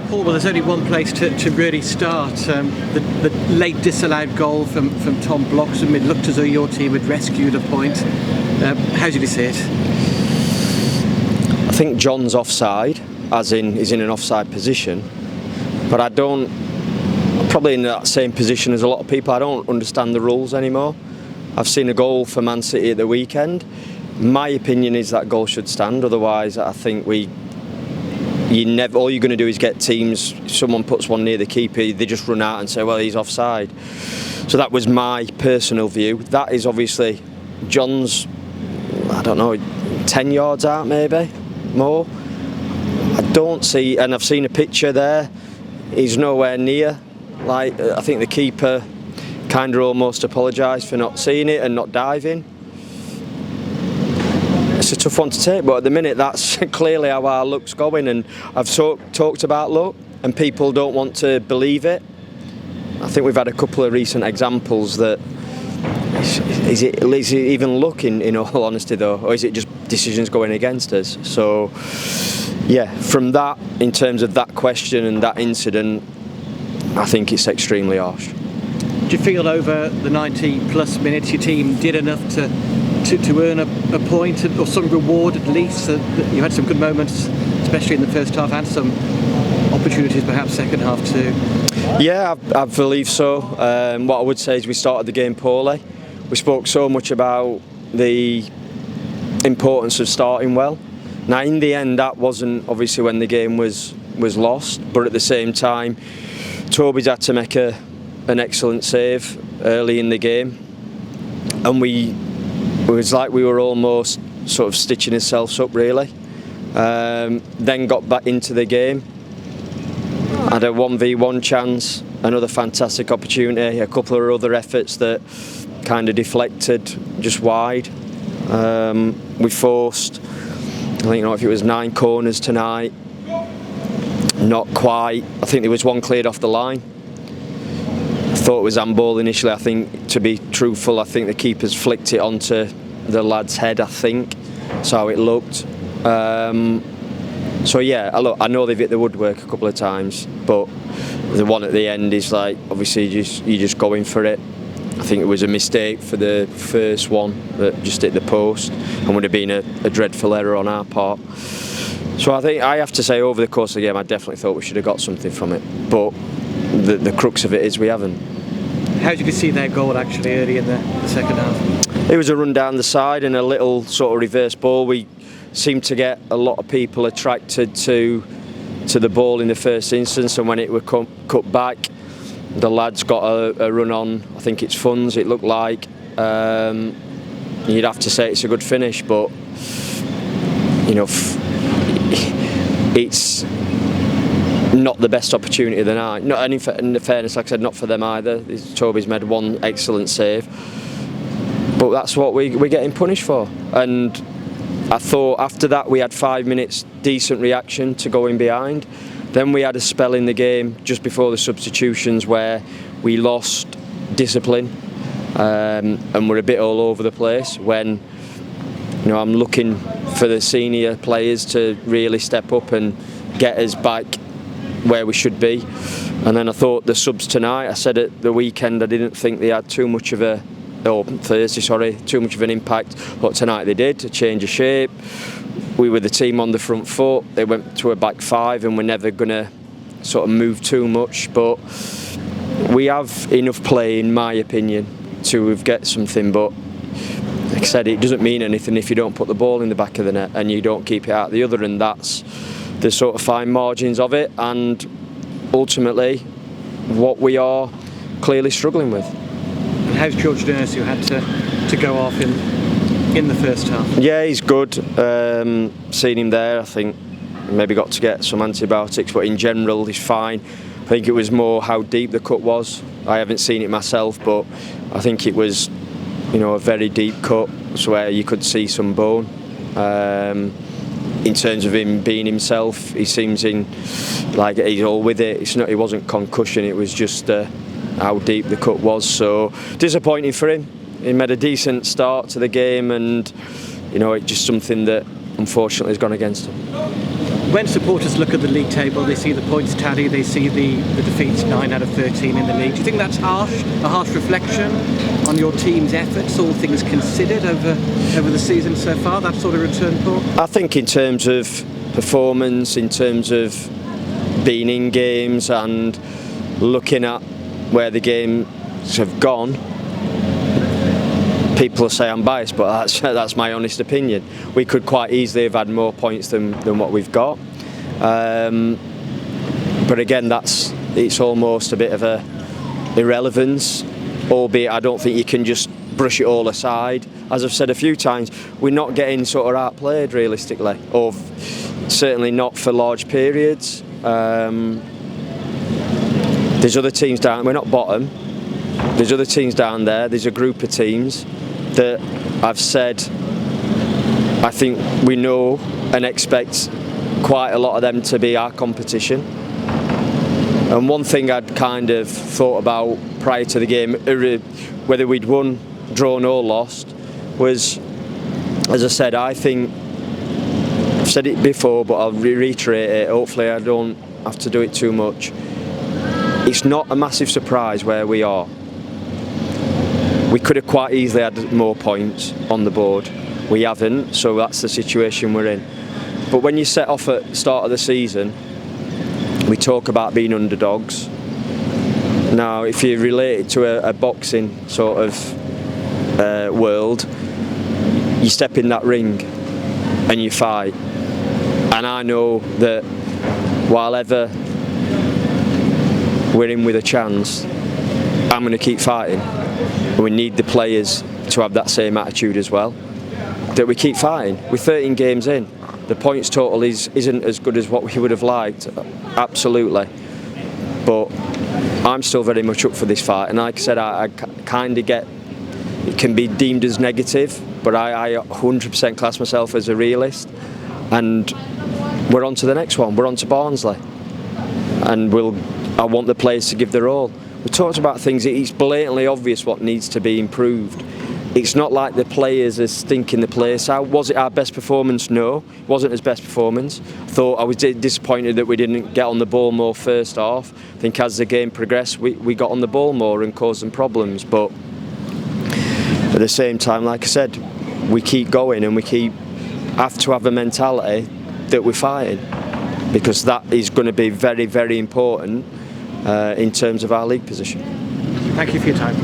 Paul, well, there's only one place to really start. The late disallowed goal from Tom Bloxham. It looked as though your team had rescued a point. How did you see it? I think John's offside, as in he's in an offside position, but I don't, probably in that same position as a lot of people, I don't understand the rules anymore. I've seen a goal for Man City at the weekend. My opinion is that goal should stand, otherwise I think all you're going to do is get teams, if someone puts one near the keeper, they just run out and say, well, he's offside. So that was my personal view. That is obviously John's, I don't know, 10 yards out maybe, more. I don't see, and I've seen a picture there, he's nowhere near. Like, I think the keeper kind of almost apologised for not seeing it and not diving. It's a tough one to take, but at the minute that's clearly how our luck's going, and I've talked about luck and people don't want to believe it. I think we've had a couple of recent examples that is it even luck in all honesty though, or is it just decisions going against us? So yeah, from that, in terms of that question and that incident, I think it's extremely harsh. Do you feel over the 90 plus minutes your team did enough to earn a point or some reward at least? That you had some good moments, especially in the first half, and some opportunities perhaps second half too. Yeah, I believe so. What I would say is we started the game poorly. We spoke so much about the importance of starting well. Now in the end that wasn't obviously when the game was lost, but at the same time Toby's had to make an excellent save early in the game, and it was like we were almost sort of stitching ourselves up really. Then got back into the game, had a 1v1 chance, another fantastic opportunity, a couple of other efforts that kind of deflected just wide. We forced, I think, if it was 9 corners tonight, not quite. I think there was one cleared off the line. I thought it was handball initially. I think, to be truthful, I think the keeper's flicked it onto the lad's head, I think. That's how it looked. So yeah, I know they've hit the woodwork a couple of times, but the one at the end is like, obviously you're just going for it. I think it was a mistake for the first one that just hit the post, and would have been a dreadful error on our part. So I think I have to say, over the course of the game, I definitely thought we should have got something from it, but the crux of it is we haven't. How did you see their goal actually early in the second half? It was a run down the side and a little sort of reverse ball. We seemed to get a lot of people attracted to the ball in the first instance, and when it was cut back, the lads got a run on, I think it's Funds, it looked like. You'd have to say it's a good finish, but you know, it's not the best opportunity of the night. And in fairness, like I said, not for them either. Toby's made one excellent save, but that's what we're getting punished for. And I thought after that we had 5 minutes decent reaction to going behind. Then we had a spell in the game just before the substitutions where we lost discipline and we're a bit all over the place, when I'm looking for the senior players to really step up and get us back where we should be. And then I thought the subs tonight, I said at the weekend I didn't think they had too much of an impact, but tonight they did. A change of shape. We were the team on the front foot. They went to a back five and we're never going to sort of move too much, but we have enough play, in my opinion, to get something. But like I said, it doesn't mean anything if you don't put the ball in the back of the net and you don't keep it out the other, and that's the sort of fine margins of it, and ultimately what we are clearly struggling with. And how's George Nurse, who had to go off in the first half? Yeah, he's good. Seen him there, I think maybe got to get some antibiotics, but in general he's fine. I think it was more how deep the cut was. I haven't seen it myself, but I think it was, a very deep cut, so where you could see some bone. In terms of him being himself, he seems like he's all with it. It wasn't concussion, it was just how deep the cut was. So disappointing for him. He made a decent start to the game, and it's just something that unfortunately has gone against him. When supporters look at the league table, they see the points tally, they see the defeats, 9 out of 13 in the league. Do you think that's harsh? A harsh reflection on your team's efforts, all things considered, over the season so far, that sort of return, Paul? I think in terms of performance, in terms of being in games and looking at where the games have gone, people will say I'm biased, but that's my honest opinion. We could quite easily have had more points than what we've got. But again, it's almost a bit of a irrelevance, albeit I don't think you can just brush it all aside. As I've said a few times, we're not getting sort of outplayed realistically, or certainly not for large periods. There's other teams down, we're not bottom, there's other teams down there, there's a group of teams that I've said I think we know and expect quite a lot of them to be our competition. And one thing I'd kind of thought about prior to the game, whether we'd won, drawn or lost, was, as I said, I think, I've said it before but I'll reiterate it, hopefully I don't have to do it too much. It's not a massive surprise where we are. We could have quite easily had more points on the board. We haven't, so that's the situation we're in. But when you set off at the start of the season, we talk about being underdogs. Now, if you relate it to a boxing sort of world, you step in that ring and you fight. And I know that while ever we're in with a chance, I'm going to keep fighting. And we need the players to have that same attitude as well, that we keep fighting. We're 13 games in. The points total isn't as good as what we would have liked, absolutely. But I'm still very much up for this fight. And like I said, I kind of get, it can be deemed as negative, but I 100% class myself as a realist. And we're on to the next one. We're on to Barnsley. And I want the players to give their all. We talked about things, it's blatantly obvious what needs to be improved. It's not like the players are stinking the place out. Was it our best performance? No, it wasn't his best performance. I was disappointed that we didn't get on the ball more first half. I think as the game progressed, we got on the ball more and caused them problems. But at the same time, like I said, we keep going and we have to have a mentality that we're fighting, because that is going to be very, very important in terms of our league position. Thank you for your time.